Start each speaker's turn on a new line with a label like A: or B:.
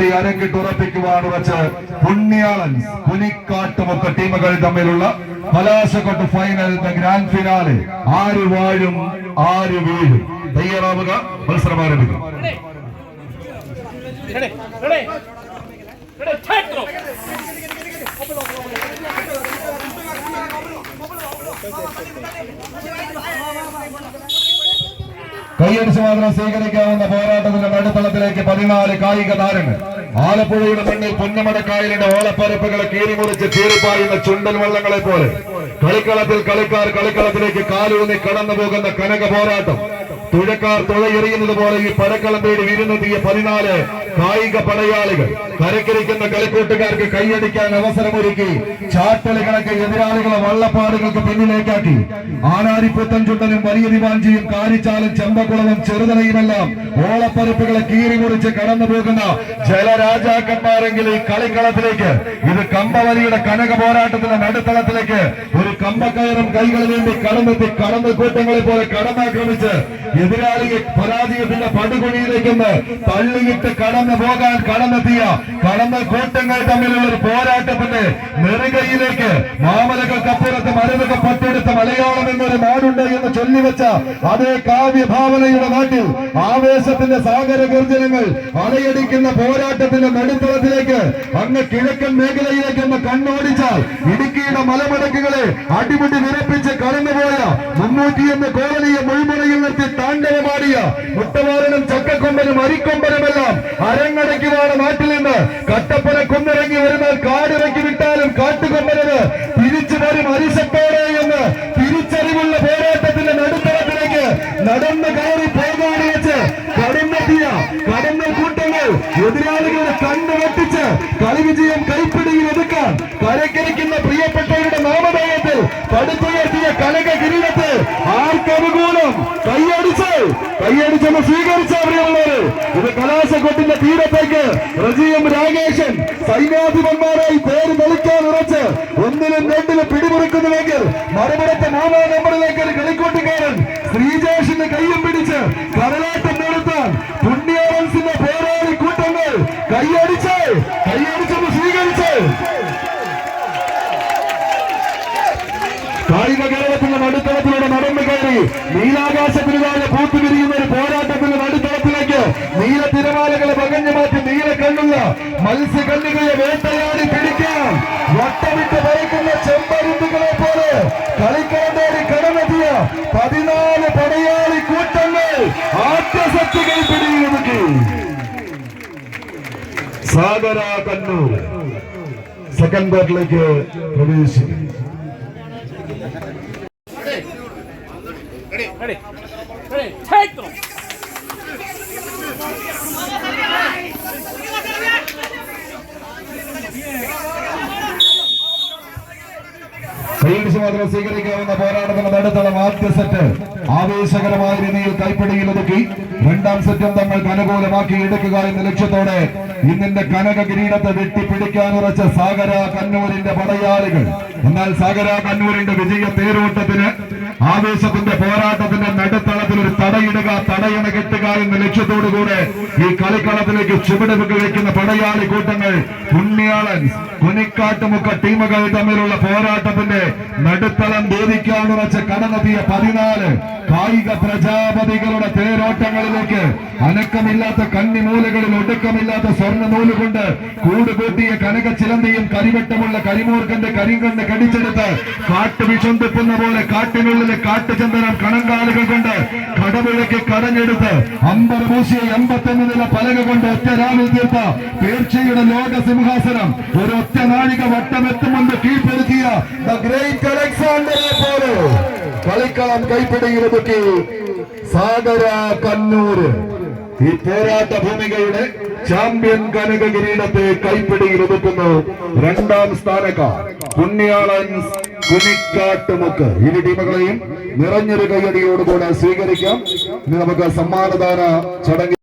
A: കൂടി അരങ്ങിട്ടുറപ്പിക്കുവാണ് വെച്ച് പുണ്യാളൻ കുനിക്കാട്ടുമൊക്കെ ടീമുകൾ തമ്മിലുള്ള കലാശക്കൊട്ട് ഫൈനൽ ഗ്രാൻഡ് ഫിനാലെ. ആര് വാഴും ആര് വീഴും. തയ്യാറാവുക, മത്സരം ആരംഭിക്കും. കൈയടിച്ച് മാത്രം സ്വീകരിക്കാവുന്ന പോരാട്ടത്തിന്റെ നടുത്തളത്തിലേക്ക് 14 കായിക താരങ്ങൾ. ആലപ്പുഴയുടെ മണ്ണിൽ പുന്നമടക്കായലിന്റെ ഓളപ്പരപ്പുകളെ കീറിമുറിച്ച് കീറിപ്പായുന്ന ചുണ്ടൻ വള്ളങ്ങളെ പോലെ കളിക്കളത്തിൽ കളിക്കാർ കളിക്കളത്തിലേക്ക് കാലൂന്നി കടന്നു പോകുന്ന കനക പോരാട്ടം. തുഴക്കാർ തുഴയെറിയുന്നത് പോലെ ഈ പടക്കളം തേടി വിരുന്നെത്തിയ 14 കായിക പടയാളികൾ കരക്കിരിക്കുന്ന കളിക്കൂട്ടുകാർക്ക് കൈയടിക്കാൻ അവസരമൊരുക്കി ചാട്ടളി കണക്ക് എതിരാളികളെ വള്ളപ്പാടുകൾക്ക് പിന്നിലേക്കാക്കി. ആനാരിപ്പുത്തൻ ചുണ്ടനും വലിയ ദിവാഞ്ചിയും കാരിച്ചാലും ചെമ്പക്കുളവും ചെറുതലയുമെല്ലാം ഓളപ്പരപ്പുകളെ കീറിമുറിച്ച് കടന്നു പോകുന്ന ജലരാജാക്കന്മാരെങ്കിൽ ഈ കളിക്കളത്തിലേക്ക് ഇത് കമ്പവലിയുടെ കനക പോരാട്ടത്തിന്റെ നടുത്തളത്തിലേക്ക് ഒരു കമ്പക്കയറും കൈകളിൽ വേണ്ടി കടന്നെത്തി കടന്ന കൂട്ടങ്ങളെ പോലെ കടന്നാക്രമിച്ച് എതിരാളിയെ പരാജയത്തിന്റെ പടുകുഴിയിലേക്കൊന്ന് തള്ളിയിട്ട് കടന്നു പോകാൻ കടന്നെത്തിയ കടന്ന കൂട്ടങ്ങൾ തമ്മിലുള്ള ഒരു പോരാട്ടത്തിന്റെ നെറുകയിലേക്ക് മാമലകൾക്കപ്പുറത്ത് മരുന്നുകൾ പട്ടെടുത്ത മലയാളം എന്നൊരു നാടുണ്ട് എന്ന് ചൊല്ലിവെച്ച അതേ കാവ്യഭാവനയുടെ നാട്ടിൽ ആവേശത്തിന്റെ സാഗര ഗർജനങ്ങൾ അലയടിക്കുന്ന പോരാട്ടത്തിന്റെ നടുത്തളത്തിലേക്ക് അങ്ങ് കിഴക്കൻ മേഖലയിലേക്ക് ഒന്ന് കണ്ണോടിച്ചാൽ ഇടുക്കിയുടെ മലമടക്കുകളെ അടിമുടി വിറപ്പിച്ച് കടന്നുപോയ 301 കോളനിയെ മുൾമുനയിൽ നിർത്തി താണ്ഡവമാടിയ മുട്ടവാരനും ചക്കക്കൊമ്പനും അരിക്കൊമ്പനുമെല്ലാം അരങ്ങടയ്ക്കുവാണ് നാട്ടിൽ നിന്ന്. കട്ടപ്പന കുന്നിറങ്ങി വരുന്നാൽ കാടിറക്കി വിട്ടാലും കാട്ടുകൊമ്പനത് തിരിച്ചു വരും അരിശത്തോടെ എന്ന് തിരിച്ചറിവുള്ള പോരാട്ടത്തിന്റെ നടുത്തളത്തിലേക്ക് നടന്ന് കയറി പോകാടി വെച്ച് കടന്നെത്തിയ കടന്ന കൂട്ടങ്ങൾ എതിരാളികളുടെ കണ്ണു വെട്ടിച്ച് കളി വിജയം കൈപ്പിടിയിൽ ഒതുക്കാൻ കരക്കരിക്കുന്ന പ്രിയപ്പെട്ടവരുടെ നാമധേയത്തിൽ പടുത്തുയർത്തിയ കനക കിരീടത്തെ ആർക്കനുകൂലം കൈയടിച്ചെന്ന് സ്വീകരിച്ച പ്രിയമുള്ളവര്. ഇത് കലാശക്കൊട്ടിന്റെ തീരത്തേക്ക് റജിയും രാകേശൻ സൈന്യാധിപന്മാരായി പേര് തെളിക്കാൻ ഉറച്ച് 1-ലും 2-ലും പിടിമുറുക്കുന്നുവെങ്കിൽ മറുപുറത്തെ 3-ാം നമ്പറിലേക്ക് ഒരു കളിക്കൂട്ടുകാരൻ ശ്രീജേഷിന്റെ കയ്യും പിടിച്ച് കരലാട്ടം നടത്താൻ പുണ്യാളൻസിന്റെ പോരാളി കൂട്ടങ്ങൾ കൈയടിച്ചെന്ന് സ്വീകരിച്ച് കായിക കേരളത്തിന്റെ നടുത്തളത്തിലൂടെ നടന്നു കയറി നീലാകാശത്തിന് താഴെ പൂത്തുപിരിയുന്ന ഒരു പോരാട്ടത്തിന്റെ നടുത്തളത്തിലേക്ക് നീല തിരമാലകളെ പകഞ്ഞു മാറ്റി നീല കണ്ണുള്ള മത്സ്യകന്യകയെ വേട്ടയാടി പിടിക്കാൻ വട്ടമിട്ട് പറക്കുന്ന ചെമ്പരുന്തുകളെ പോലെ കളിക്കളത്തേടി കടന്നെത്തിയ 14 പടയാളി കൂട്ടങ്ങൾ ആദ്യശക്തികൾ പിടിയിലൊതുക്കി. സാഗര കണ്ണൂർ സെക്കൻഡ് ക്വാർട്ടറിലേക്ക് പ്രവേശിക്കും.
B: Ready. Take them.
A: കൈയടിച്ച് മാത്രം സ്വീകരിക്കാവുന്ന പോരാട്ടത്തിന്റെ നടുത്തളം. ആദ്യ സെറ്റ് ആവേശകരമായ രീതിയിൽ കൈപ്പിടിയിൽ ഒതുക്കി 2ാം സെറ്റും തങ്ങൾക്ക് അനുകൂലമാക്കി എടുക്കുക എന്ന ലക്ഷ്യത്തോടെ ഇന്നിന്റെ കനക കിരീടത്തെ വെട്ടിപ്പിടിക്കാൻ ഉറച്ച സാഗര കണ്ണൂരിന്റെ പടയാളികൾ. എന്നാൽ സാഗര കണ്ണൂരിന്റെ വിജയ തേരോട്ടത്തിന് ആവേശത്തിന്റെ പോരാട്ടത്തിന്റെ നടുത്തളത്തിൽ ഒരു തടയിടുക, തടയണ കെട്ടുക എന്ന ലക്ഷ്യത്തോടുകൂടെ ഈ കളിക്കളത്തിലേക്ക് ചുവടുവെക്ക് വയ്ക്കുന്ന പടയാളി കൂട്ടങ്ങൾ പുണ്യാളൻ കുനിക്കാട്ടുമുക്ക ടീമുകൾ തമ്മിലുള്ള പോരാട്ടത്തിന്റെ നടുത്തളം വേദിക്കാൻ ഉറച്ച് കടന്നെത്തിയ 14 കായിക പ്രജാപതികളുടെ തേരോട്ടങ്ങളിലേക്ക് അനക്കമില്ലാത്ത കന്നിമൂലകളിൽ ഒടുക്കമില്ലാത്ത സ്വർണ്ണ നൂലുകൊണ്ട് കൂടുകൂട്ടിയ കനക ചിലന്തിയും കരിവട്ടമുള്ള കരിമൂർഖന്റെ കരിങ്കണ്ണ് കടിച്ചെടുത്ത് കാട്ടുവിഷന്തിപ്പുന്ന പോലെ കാട്ടിനുള്ളിലെ കാട്ടുചന്ദനം കണങ്കാലുകൾ കൊണ്ട് കടവിളക്ക് കടഞ്ഞെടുത്ത് അമ്പരപൂശിയ 81 നില പലക കൊണ്ട് ഒറ്റ രാവിൽ തീർത്ത പേർച്ചയുടെ ലോക സിംഹാസനം ഒരൊറ്റ നാഴിക വട്ടമെത്തും മുമ്പ് കീഴ്പ്പെടുത്തിയ ദ ഗ്രേറ്റ് അലക്സാണ്ടറെ പോലെ കളിക്കളം കൈപ്പിടിയിലൊതുക്കി സാഗര കണ്ണൂര് ഈ പോരാട്ട ഭൂമികയുടെ ചാമ്പ്യൻ കനക കിരീടത്തെ കൈപ്പിടിയിലൊതുക്കുന്നു. 2ാം സ്ഥാനക്കാർ പുണ്യാളൻ കുനിക്കാട്ടുമുക്ക്. ഇരു ടീമുകളെയും നിറഞ്ഞൊരു കയ്യടിയോടുകൂടെ സ്വീകരിക്കാം. ഇനി നമുക്ക് സമ്മാനദാന ചടങ്ങ്